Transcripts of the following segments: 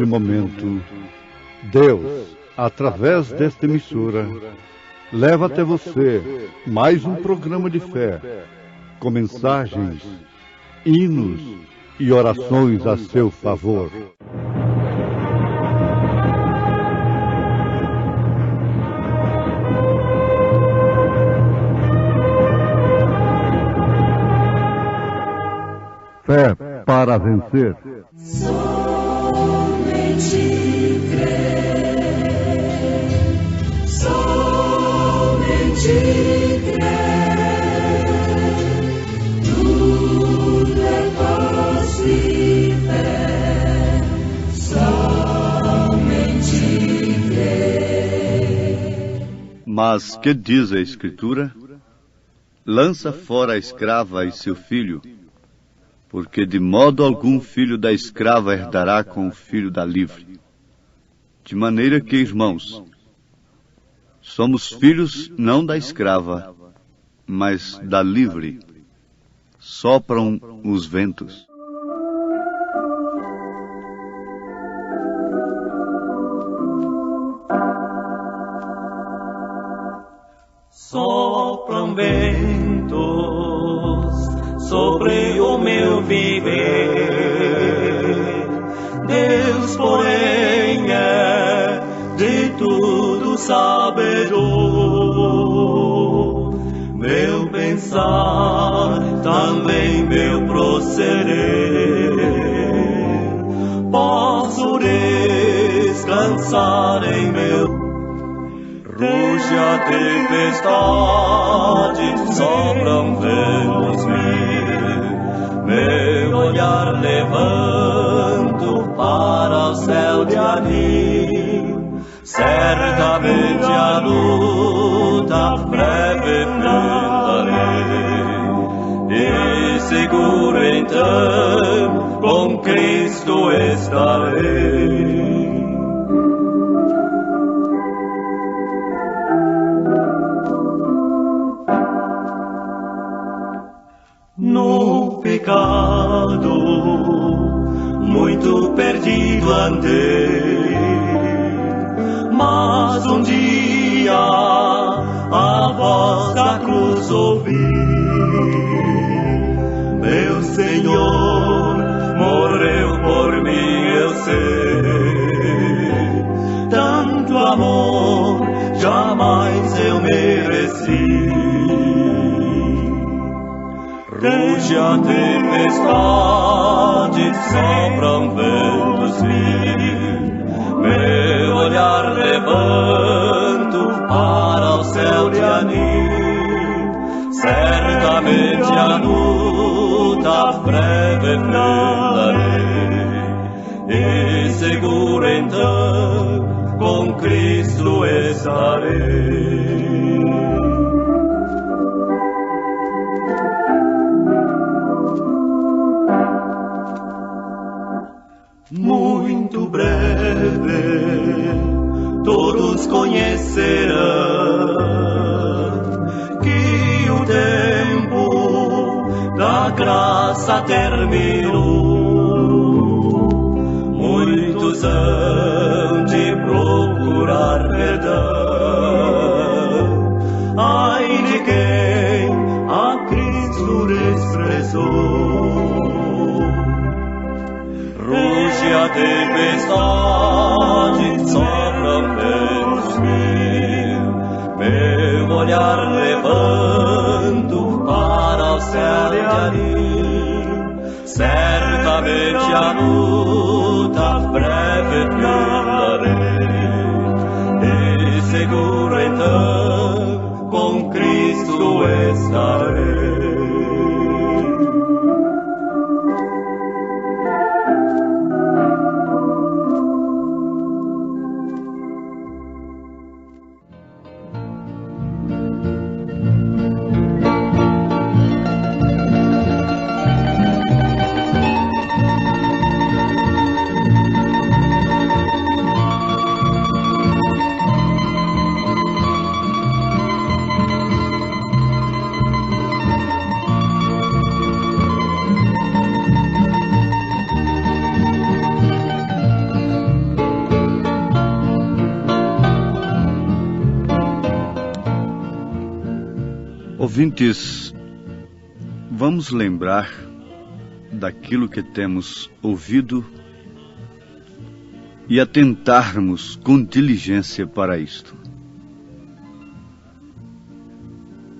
neste momento, Deus, através desta emissora, leva até você mais um programa de fé, com mensagens, hinos e orações a seu favor. Fé para vencer. Somente crer, somente crer, tudo é passo e fé, somente crer. Mas que diz a Escritura? Lança fora a escrava e seu filho, porque de modo algum filho da escrava herdará com o filho da livre. De maneira que, irmãos, somos filhos não da escrava, mas da livre. Sopram os ventos. Sopram ventos sobre o meu viver. Deus, porém, é de tudo sabedor. Meu pensar, também meu proceder, posso descansar em meu. Ruge a tempestade, sopram ventos meu olhar levanto para o céu de anim. Certamente a luta breve findarei, e seguro então com Cristo estarei. No pecado, muito perdido andei, mas um dia a voz da cruz ouvi. Meu Senhor morreu por mim, eu sei, tanto amor jamais eu mereci. Ruge a tempestade, sopram ventos meu olhar levanto para o céu de anim. Certamente a luta breve findarei, e seguro então com Cristo estarei. Muito breve todos conhecerão que o tempo da graça terminou. Muitos hão de procurar perdão, ai de quem a Cristo desprezou. Ruge a tempestade, sopram ventos meu olhar levanto para o céu de anim. Certamente a luta breve findarei, e seguro então com Cristo estarei. Ouvintes, vamos lembrar daquilo que temos ouvido e atentarmos com diligência para isto.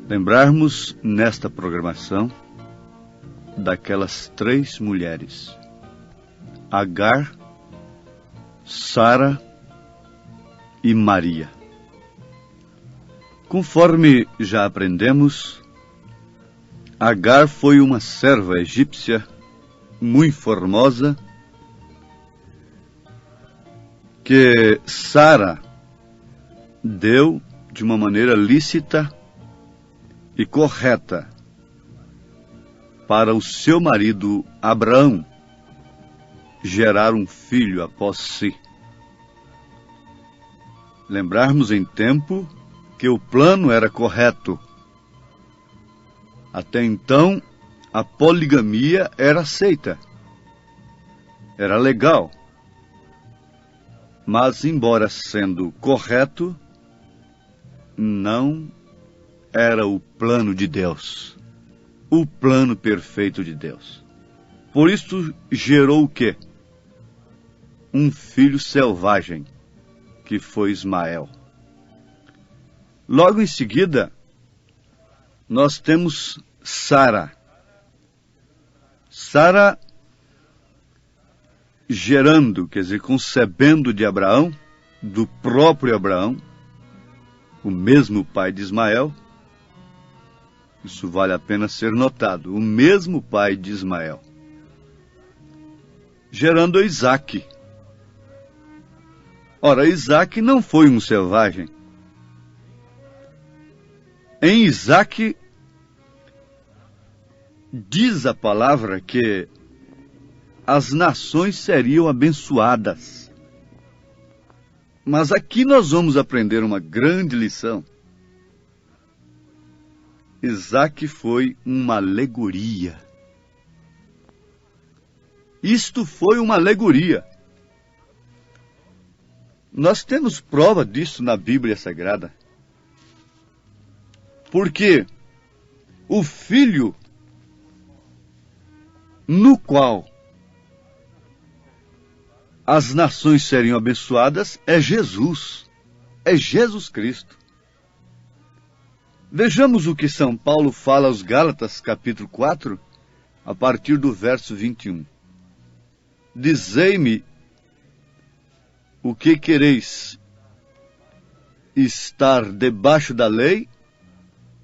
Lembrarmos nesta programação daquelas 3 mulheres: Agar, Sara e Maria. Conforme já aprendemos, Agar foi uma serva egípcia muito formosa que Sara deu de uma maneira lícita e correta para o seu marido Abraão gerar um filho após si. Lembrarmos em tempo que o plano era correto. Até então, a poligamia era aceita. Era legal. Mas, embora sendo correto, não era o plano de Deus. O plano perfeito de Deus. Por isso, gerou o quê? Um filho selvagem, que foi Ismael. Logo em seguida, nós temos Sara. Sara gerando, quer dizer, concebendo de Abraão, do próprio Abraão, o mesmo pai de Ismael. Isso vale a pena ser notado, o mesmo pai de Ismael. Gerando Isaque. Ora, Isaque não foi um selvagem. Em Isaque, diz a palavra que as nações seriam abençoadas. Mas aqui nós vamos aprender uma grande lição. Isaque foi uma alegoria. Isto foi uma alegoria. Nós temos prova disso na Bíblia Sagrada. Porque o filho no qual as nações seriam abençoadas é Jesus. É Jesus Cristo. Vejamos o que São Paulo fala aos Gálatas, capítulo 4, a partir do verso 21. Dizei-me o que quereis: estar debaixo da lei?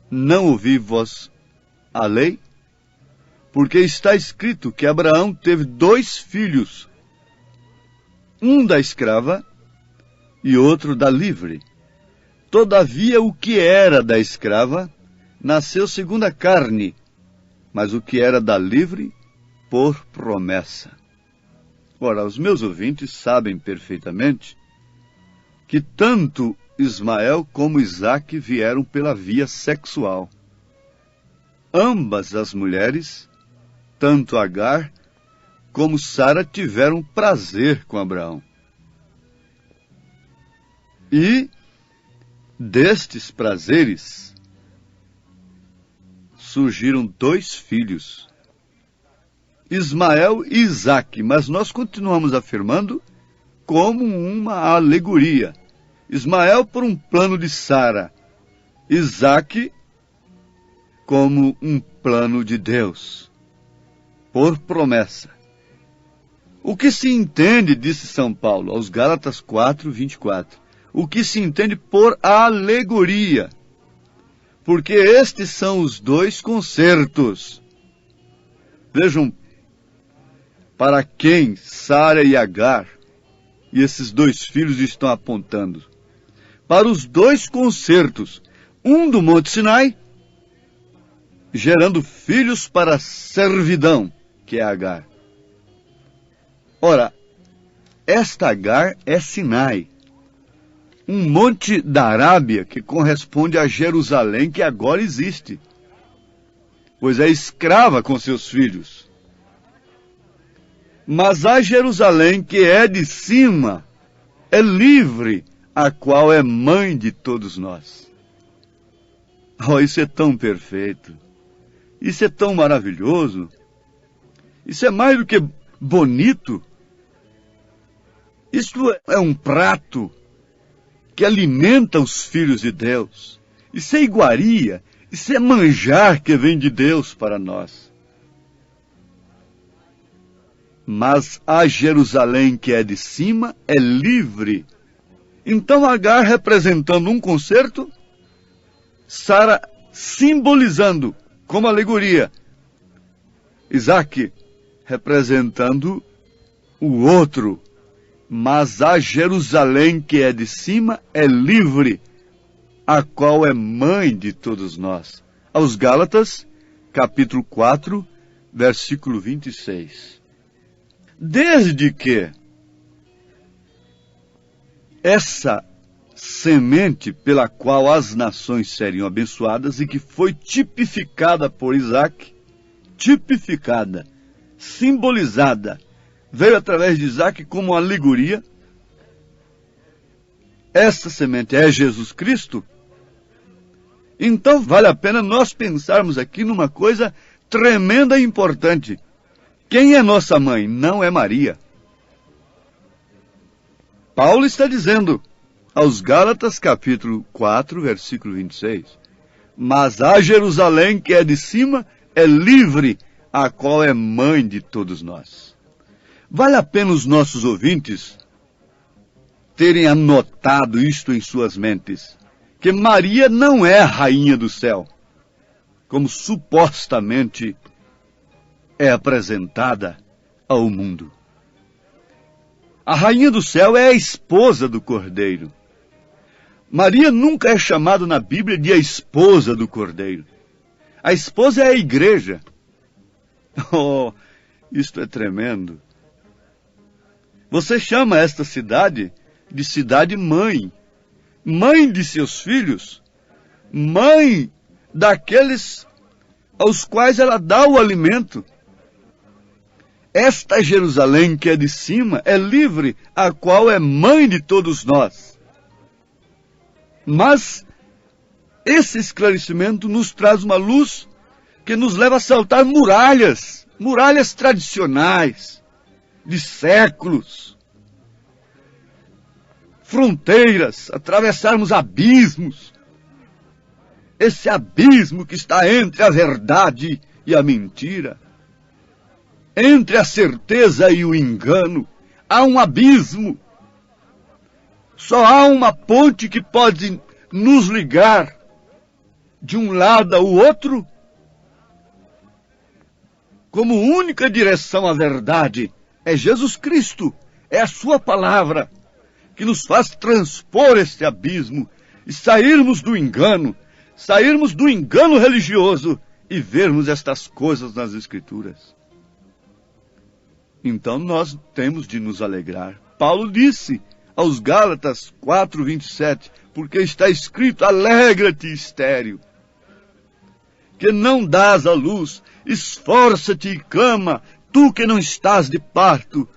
Não ouvi vós a lei? Porque está escrito que Abraão teve 2 filhos, um da escrava e outro da livre. Todavia o que era da escrava nasceu segundo a carne, mas o que era da livre, por promessa. Ora, os meus ouvintes sabem perfeitamente que tanto Ismael como Isaque vieram pela via sexual. Ambas as mulheres, tanto Agar como Sara, tiveram prazer com Abraão. E destes prazeres surgiram 2 filhos, Ismael e Isaque, mas nós continuamos afirmando como uma alegoria. Ismael por um plano de Sara, Isaque como um plano de Deus, por promessa. O que se entende, disse São Paulo aos Gálatas 4, 24, o que se entende por alegoria, porque estes são os 2 concertos. Vejam para quem Sara e Agar e esses 2 filhos estão apontando. Para os 2 concertos, um do Monte Sinai, gerando filhos para a servidão, que é Agar. Ora, esta Agar é Sinai, um monte da Arábia que corresponde a Jerusalém, que agora existe, pois é escrava com seus filhos. Mas a Jerusalém, que é de cima, é livre, a qual é mãe de todos nós. Oh, isso é tão perfeito. Isso é tão maravilhoso. Isso é mais do que bonito. Isto é um prato que alimenta os filhos de Deus. Isso é iguaria. Isso é manjar que vem de Deus para nós. Mas a Jerusalém que é de cima é livre. Então Agar representando um concerto, Sara simbolizando como alegoria, Isaac representando o outro. Mas a Jerusalém que é de cima é livre, a qual é mãe de todos nós. Aos Gálatas, capítulo 4, versículo 26. Desde que essa semente pela qual as nações seriam abençoadas e que foi tipificada por Isaac, tipificada, simbolizada, veio através de Isaac como alegoria, essa semente é Jesus Cristo. Então vale a pena nós pensarmos aqui numa coisa tremenda e importante. Quem é nossa mãe? Não é Maria. Paulo está dizendo aos Gálatas, capítulo 4, versículo 26. Mas a Jerusalém que é de cima é livre, a qual é mãe de todos nós. Vale a pena os nossos ouvintes terem anotado isto em suas mentes, que Maria não é a rainha do céu, como supostamente é apresentada ao mundo. A rainha do céu é a esposa do Cordeiro. Maria nunca é chamada na Bíblia de a esposa do Cordeiro. A esposa é a igreja. Oh, isto é tremendo. Você chama esta cidade de cidade mãe. Mãe de seus filhos. Mãe daqueles aos quais ela dá o alimento. Esta Jerusalém que é de cima é livre, a qual é mãe de todos nós. Mas esse esclarecimento nos traz uma luz que nos leva a saltar muralhas, muralhas tradicionais, de séculos, fronteiras, atravessarmos abismos. Esse abismo que está entre a verdade e a mentira. Entre a certeza e o engano, há um abismo. Só há uma ponte que pode nos ligar de um lado ao outro, como única direção à verdade. É Jesus Cristo, é a sua palavra, que nos faz transpor este abismo e sairmos do engano religioso e vermos estas coisas nas Escrituras. Então nós temos de nos alegrar. Paulo disse aos Gálatas 4:27, porque está escrito: alegra-te, estéril, que não dás à luz, esforça-te e clama, tu que não estás de parto,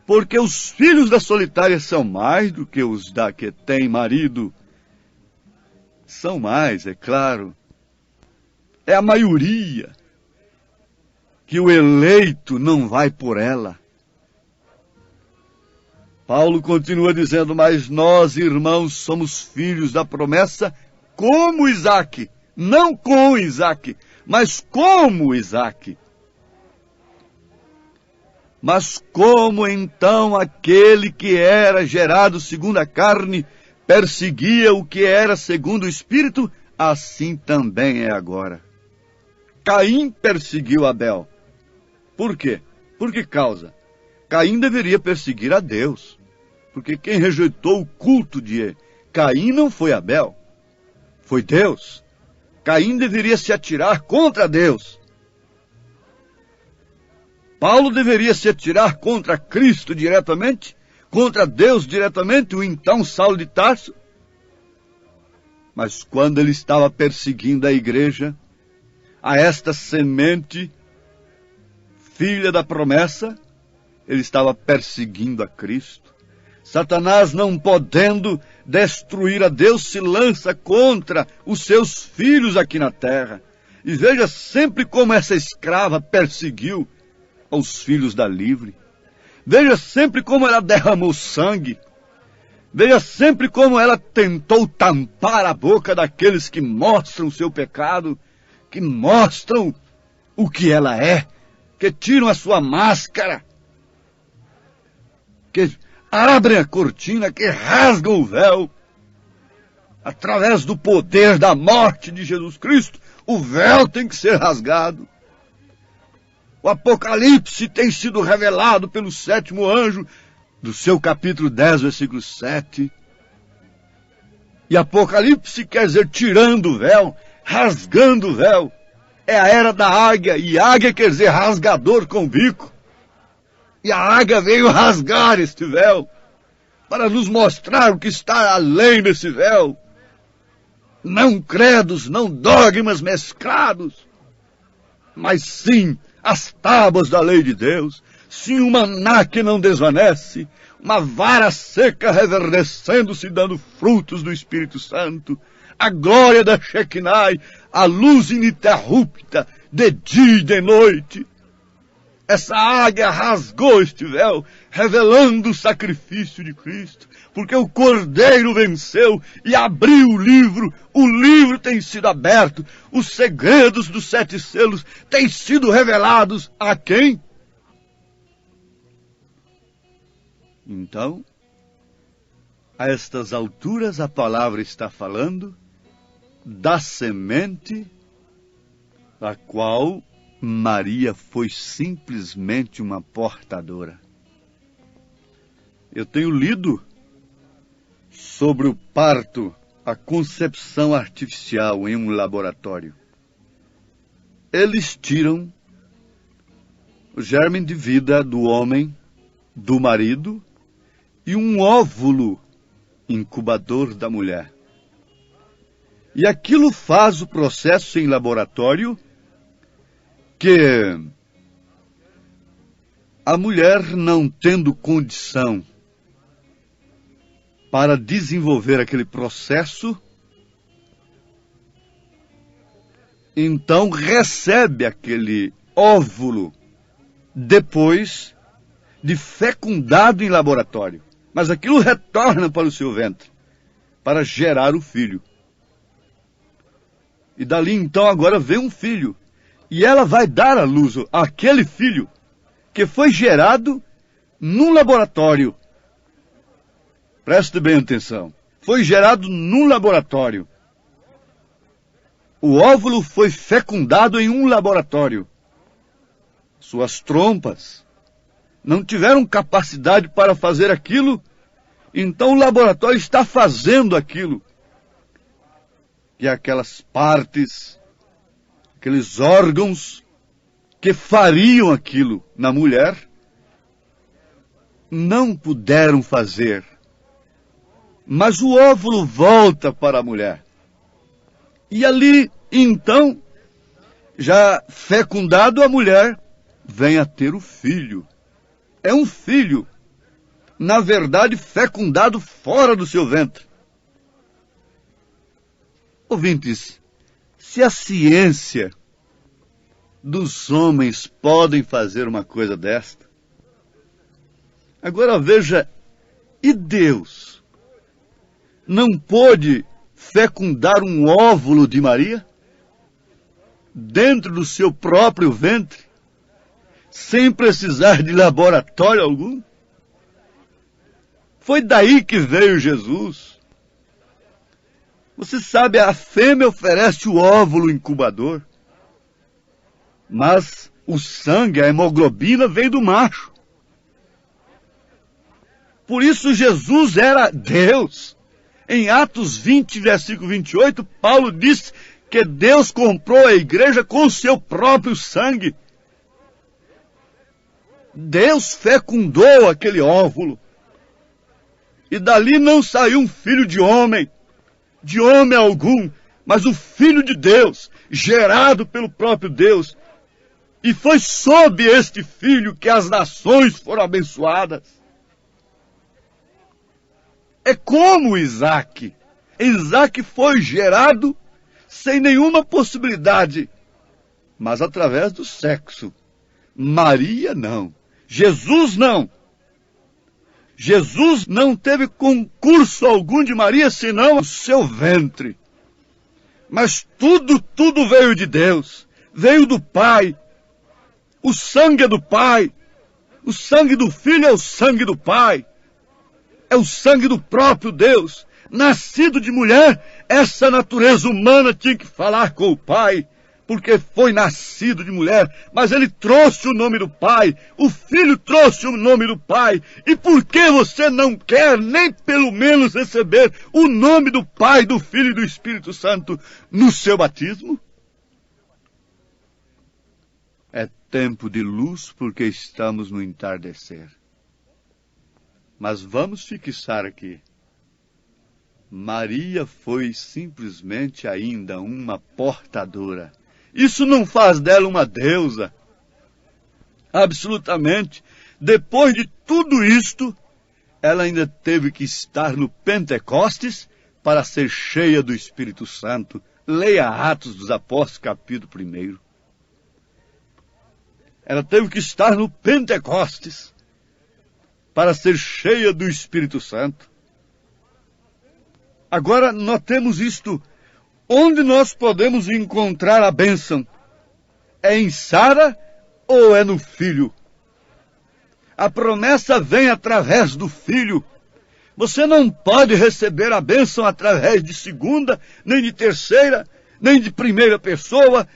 porque os filhos da solitária são mais do que os da que tem marido. São mais, é claro. É a maioria que o eleito não vai por ela. Paulo continua dizendo: mas nós, irmãos, somos filhos da promessa como Isaque, não com Isaque, mas como Isaque. Mas como então aquele que era gerado segundo a carne perseguia o que era segundo o Espírito, assim também é agora. Caim perseguiu Abel. Por quê? Por que causa? Caim deveria perseguir a Deus, porque quem rejeitou o culto de Caim não foi Abel, foi Deus. Caim deveria se atirar contra Deus. Paulo deveria se atirar contra Cristo diretamente, contra Deus diretamente, o então Saulo de Tarso. Mas quando ele estava perseguindo a igreja, a esta semente, filha da promessa, ele estava perseguindo a Cristo. Satanás, não podendo destruir a Deus, se lança contra os seus filhos aqui na terra. E veja sempre como essa escrava perseguiu os filhos da livre. Veja sempre como ela derramou sangue. Veja sempre como ela tentou tampar a boca daqueles que mostram o seu pecado, que mostram o que ela é, que tiram a sua máscara, que abrem a cortina, que rasgam o véu. Através do poder da morte de Jesus Cristo, o véu tem que ser rasgado. O Apocalipse tem sido revelado pelo 7º anjo, do seu capítulo 10, versículo 7. E Apocalipse quer dizer tirando o véu, rasgando o véu. É a era da águia, e águia quer dizer rasgador com bico. E a águia veio rasgar este véu, para nos mostrar o que está além desse véu. Não credos, não dogmas mesclados, mas sim as tábuas da lei de Deus, sim o maná que não desvanece, uma vara seca reverdecendo-se, dando frutos do Espírito Santo, a glória da Shekinah, a luz ininterrupta, de dia e de noite. Essa águia rasgou este véu, revelando o sacrifício de Cristo, porque o Cordeiro venceu e abriu o livro tem sido aberto, os segredos dos 7 selos têm sido revelados a quem? Então, a estas alturas a palavra está falando da semente a qual Maria foi simplesmente uma portadora. Eu tenho lido sobre o parto, a concepção artificial em um laboratório. Eles tiram o germe de vida do homem, do marido, e um óvulo incubador da mulher. E aquilo faz o processo em laboratório que a mulher, não tendo condição para desenvolver aquele processo, então recebe aquele óvulo depois de fecundado em laboratório. Mas aquilo retorna para o seu ventre, para gerar o filho. E dali então agora vem um filho. E ela vai dar à luz aquele filho que foi gerado num laboratório. Preste bem atenção. Foi gerado num laboratório. O óvulo foi fecundado em um laboratório. Suas trompas não tiveram capacidade para fazer aquilo, então o laboratório está fazendo aquilo. E aquelas partes, aqueles órgãos que fariam aquilo na mulher, não puderam fazer. Mas o óvulo volta para a mulher. E ali, então, já fecundado, a mulher vem a ter o filho. É um filho, na verdade, fecundado fora do seu ventre. Ouvintes, se a ciência dos homens podem fazer uma coisa desta, agora veja, e Deus não pôde fecundar um óvulo de Maria dentro do seu próprio ventre, sem precisar de laboratório algum? Foi daí que veio Jesus. Você sabe, a fêmea oferece o óvulo incubador, mas o sangue, a hemoglobina, vem do macho. Por isso Jesus era Deus. Em Atos 20, versículo 28, Paulo disse que Deus comprou a igreja com o seu próprio sangue. Deus fecundou aquele óvulo. E dali não saiu um filho de homem algum, mas o Filho de Deus, gerado pelo próprio Deus. E foi sob este filho que as nações foram abençoadas. É como Isaac. Isaac foi gerado sem nenhuma possibilidade, mas através do sexo. Maria não. Jesus não. Jesus não teve concurso algum de Maria, senão o seu ventre. Mas tudo veio de Deus. Veio do Pai. O sangue é do Pai. O sangue do Filho é o sangue do Pai. É o sangue do próprio Deus. Nascido de mulher, essa natureza humana tinha que falar com o Pai, porque foi nascido de mulher, mas ele trouxe o nome do Pai, o Filho trouxe o nome do Pai. E por que você não quer nem pelo menos receber o nome do Pai, do Filho e do Espírito Santo no seu batismo? É tempo de luz porque estamos no entardecer. Mas vamos fixar aqui. Maria foi simplesmente ainda uma portadora. Isso não faz dela uma deusa. Absolutamente. Depois de tudo isto, ela ainda teve que estar no Pentecostes para ser cheia do Espírito Santo. Leia Atos dos Apóstolos, capítulo 1. Ela teve que estar no Pentecostes para ser cheia do Espírito Santo. Agora, nós temos isto. Onde nós podemos encontrar a bênção? É em Sara ou é no Filho? A promessa vem através do Filho. Você não pode receber a bênção através de segunda, nem de terceira, nem de primeira pessoa,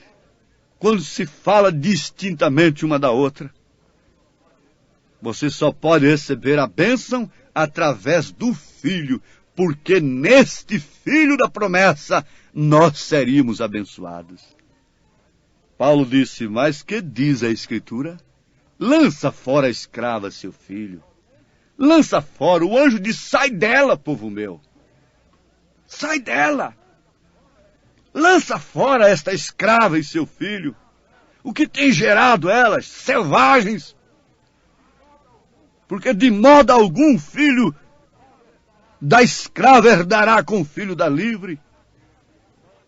quando se fala distintamente uma da outra. Você só pode receber a bênção através do Filho, porque neste Filho da promessa nós seríamos abençoados. Paulo disse, mas que diz a Escritura? Lança fora a escrava, seu filho. Lança fora. O anjo diz, sai dela, povo meu. Sai dela. Lança fora esta escrava e seu filho. O que tem gerado elas? Selvagens. Porque de modo algum filho da escrava herdará com o filho da livre.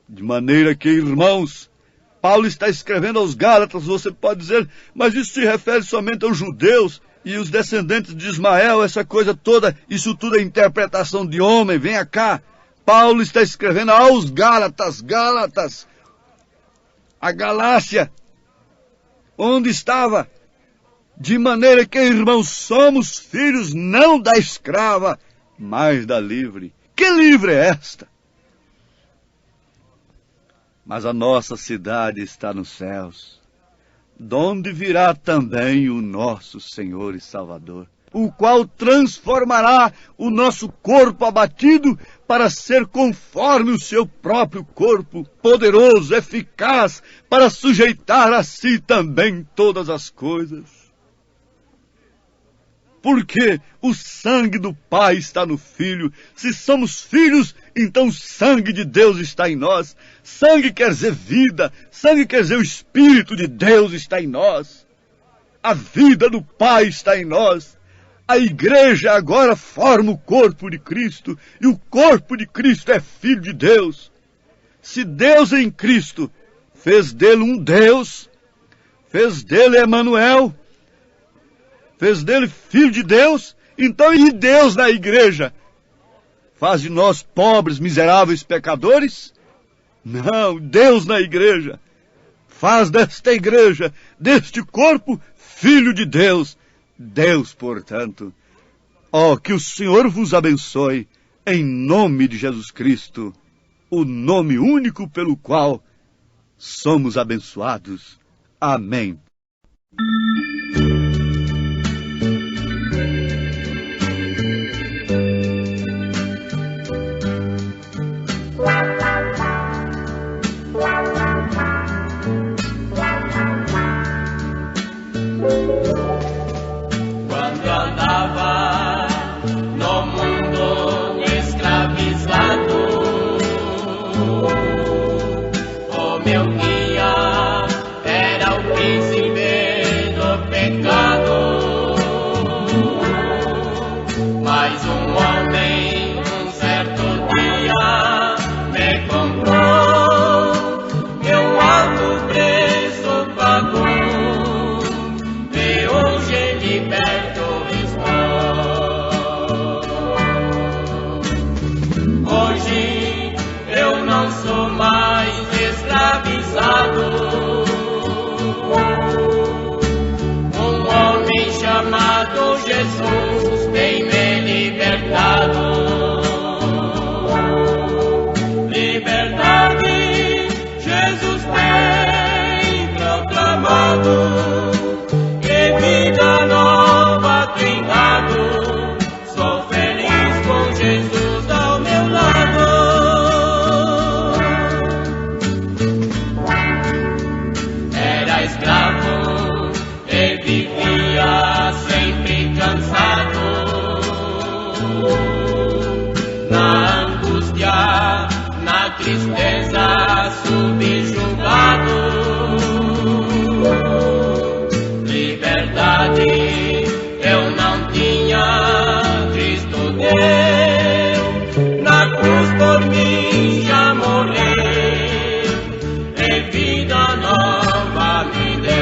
De maneira que, irmãos, Paulo está escrevendo aos Gálatas, você pode dizer, mas isso se refere somente aos judeus e os descendentes de Ismael, essa coisa toda, isso tudo é interpretação de homem, venha cá. Paulo está escrevendo aos Gálatas, a Galácia, onde estava? De maneira que, irmãos, somos filhos não da escrava, mas da livre. Que livre é esta? Mas a nossa cidade está nos céus, donde virá também o nosso Senhor e Salvador, o qual transformará o nosso corpo abatido para ser conforme o seu próprio corpo, poderoso, eficaz, para sujeitar a si também todas as coisas. Porque o sangue do Pai está no Filho. Se somos filhos, então o sangue de Deus está em nós. Sangue quer dizer vida. Sangue quer dizer o Espírito de Deus está em nós. A vida do Pai está em nós. A igreja agora forma o corpo de Cristo. E o corpo de Cristo é Filho de Deus. Se Deus em Cristo fez dele um Deus, fez dele Emanuel, fez dele Filho de Deus, então e Deus na igreja? Faz de nós pobres, miseráveis pecadores? Não, Deus na igreja faz desta igreja, deste corpo, Filho de Deus. Deus, portanto, que o Senhor vos abençoe, em nome de Jesus Cristo, o nome único pelo qual somos abençoados. Amém. Quando andava no mundo escravizado, o meu guia era o príncipe do pecado. Mas um homem era subjugado. Liberdade eu não tinha, Cristo deu, na cruz por mim já morreu, e vida nova me deu.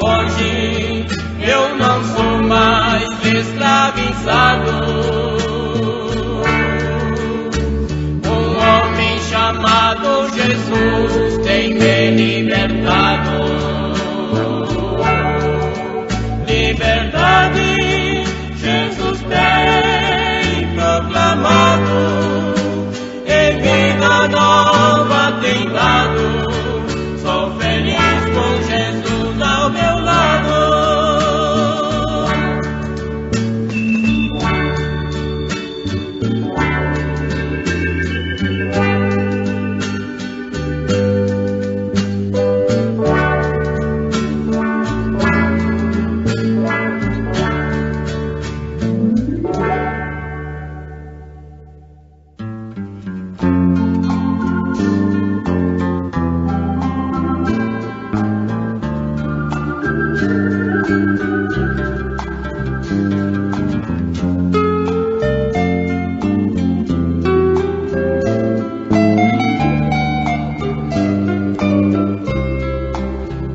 Hoje eu não sou mais escravizado. Amado Jesus tem me libertado. Liberdade Jesus tem proclamado, e vida nova tem dado. Sou feliz com Jesus ao meu lado.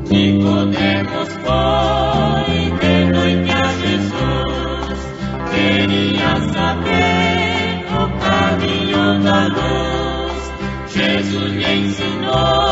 Nicodemos foi de noite a Jesus, queria saber o caminho da luz. Jesus lhe ensinou